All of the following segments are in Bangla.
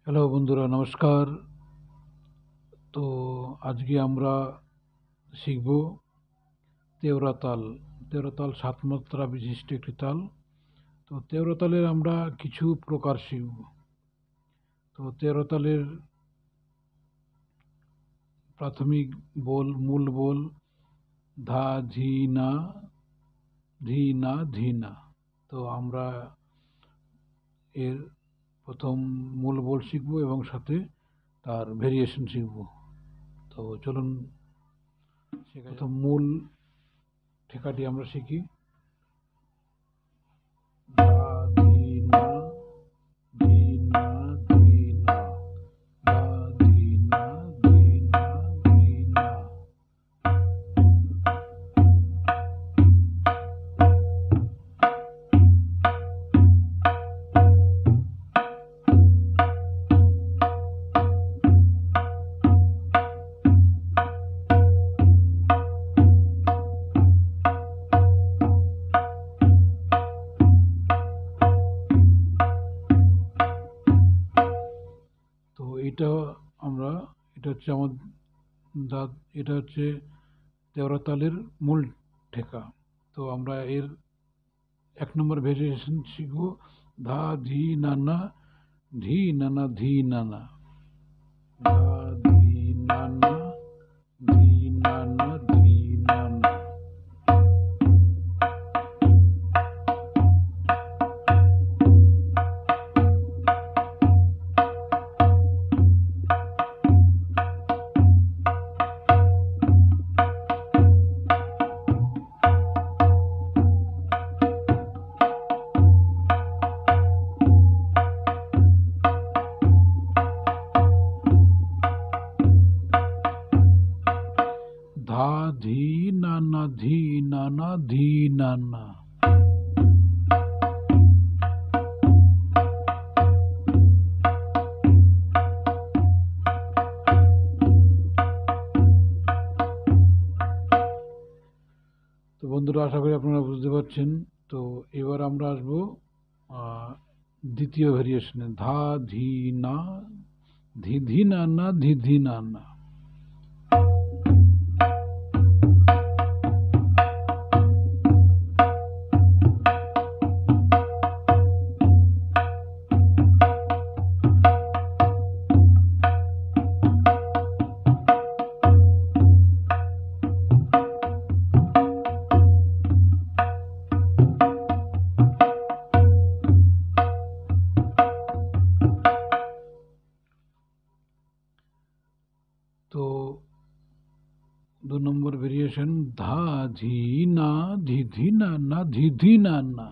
হ্যালো বন্ধুরা, নমস্কার। তো আজকে আমরা শিখব তেওড়া তাল। তেওড়া তাল ৭ মাত্রা বিশিষ্ট একটি তাল। তো তেওড়া তালের আমরা কিছু প্রকার শিখব। তো তেওড়া তালের প্রাথমিক বোল, মূল বোল ধা, ঝি, না, ধি, না, ধি, না। তো আমরা এর প্রথম মূল বোল শিখব এবং সাথে তার ভেরিয়েশন শিখব। তো চলুন প্রথম মূল ঠেকাটি আমরা শিখি। ধা, ধি, না, ধি, না, ধি, না, ধা, ধি, না, ধি, না, ধি, না। তো আমরা এটা হচ্ছে আমাদের এটা হচ্ছে তেওড়া তালের মূল ঠেকা। তো আমরা এর ১ নম্বর ভেরিয়েশন শিখব। ধা, ধি, না, না, ধি, না, না, ধি, না, না। ধা, ধি, না, না, ধি, না, না, ধি, না, না। ধা, ধি, না, না, ধি, না, না, ধি, না, না। তো বন্ধুরা, আশা করি আপনারা বুঝতে পারছেন। তো এবার আমরা আসবো দ্বিতীয় ভেরিয়েশনে। ধা, ধি, না, ধি, ধি, না, না, ধি, ধি, না, না। তো ২ নম্বর ভেরিয়েশন ধা, ঝি, না, ধি, ধি, না, না, ধি, ধি, না, না।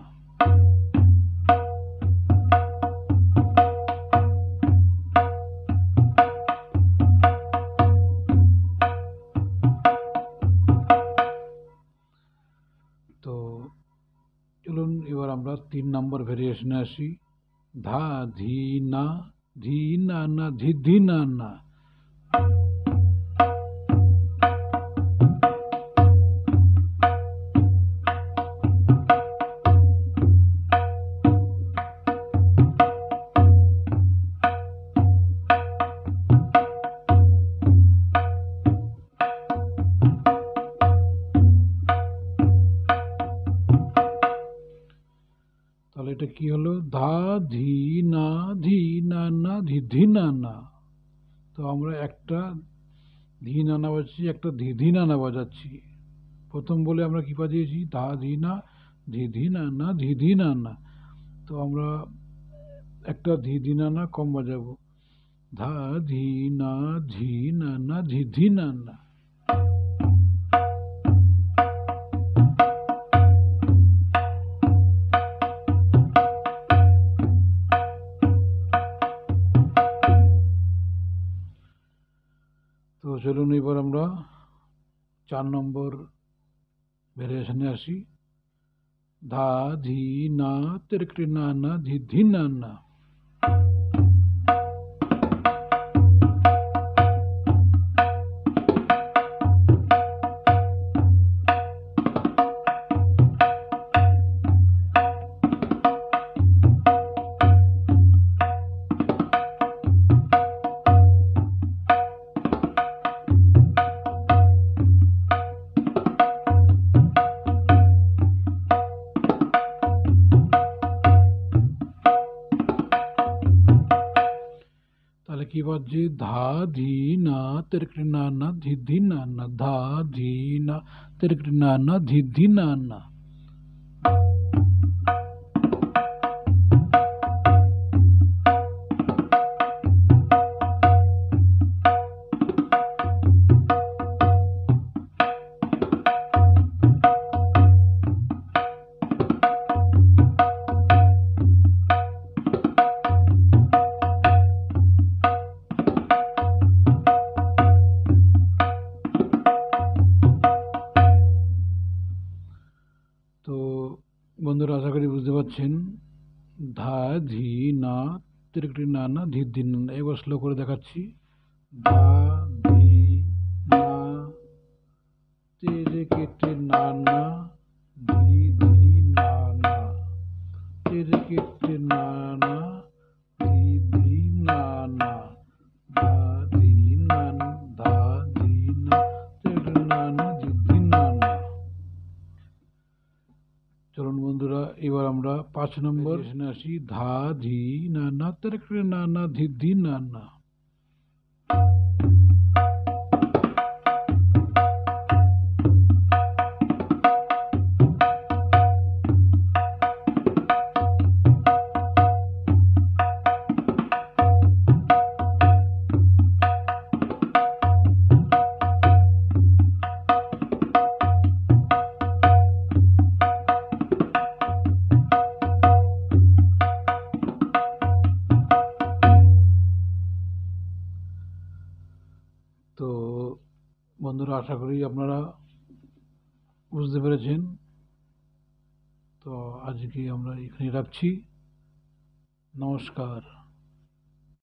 তো চলুন এবার আমরা ৩ নম্বর ভেরিয়েশনে আসি। ধা, ধি, না, ধি, না, না, ধি, ধি, না, না। তাহলে এটা কি হলো? ধা, ধি, না, ধি, না, না, ধি, ধি, না, না। তো আমরা একটা ধি, না, না বাজাচ্ছি, একটা ধি, ধি, না, না বাজাচ্ছি। প্রথম বলে আমরা কি বাজিয়েছি? ধা, ধি, না, ধি, ধি, না, না, ধি, ধি, না, না। তো আমরা একটা ধি, ধি, না, না কম বাজাবো। ধা, ধি, না, ঝি, না, না, ধি, ধি, না, না। তো চলুন এবার আমরা ৪ নম্বর ভেরিয়েশনে আসি। ধা, ধি, না, তেরেকটি, না, না, ধি, ধি, না, না। বাজছে ধা ধি না তেরকটি না না ধি ধি না না, ধা ধি না তেরকটি না না ধি ধি না না। তো বন্ধুরা, আশা করি বুঝতে পারছেন ধা ধি না তিরকটি না না ধি ধি না না। এবার স্লো করে দেখাচ্ছি। ধা ধি না তিরকটি না না ধি ধি না না, তিরকটি না না ধি ধি না না, ধা ধি না ধা ধি না তিরকটি না না ধি ধি না না। চলুন বন্ধুরা, এবার আমরা 5 নম্বর আসি। ধা ধি না না তেরকটি না না ধি ধি না না। তো বন্ধুরা, আশা করি আপনারা বুঝতে পেরেছেন। তো আজকে আমরা এখানে রাখছি। নমস্কার।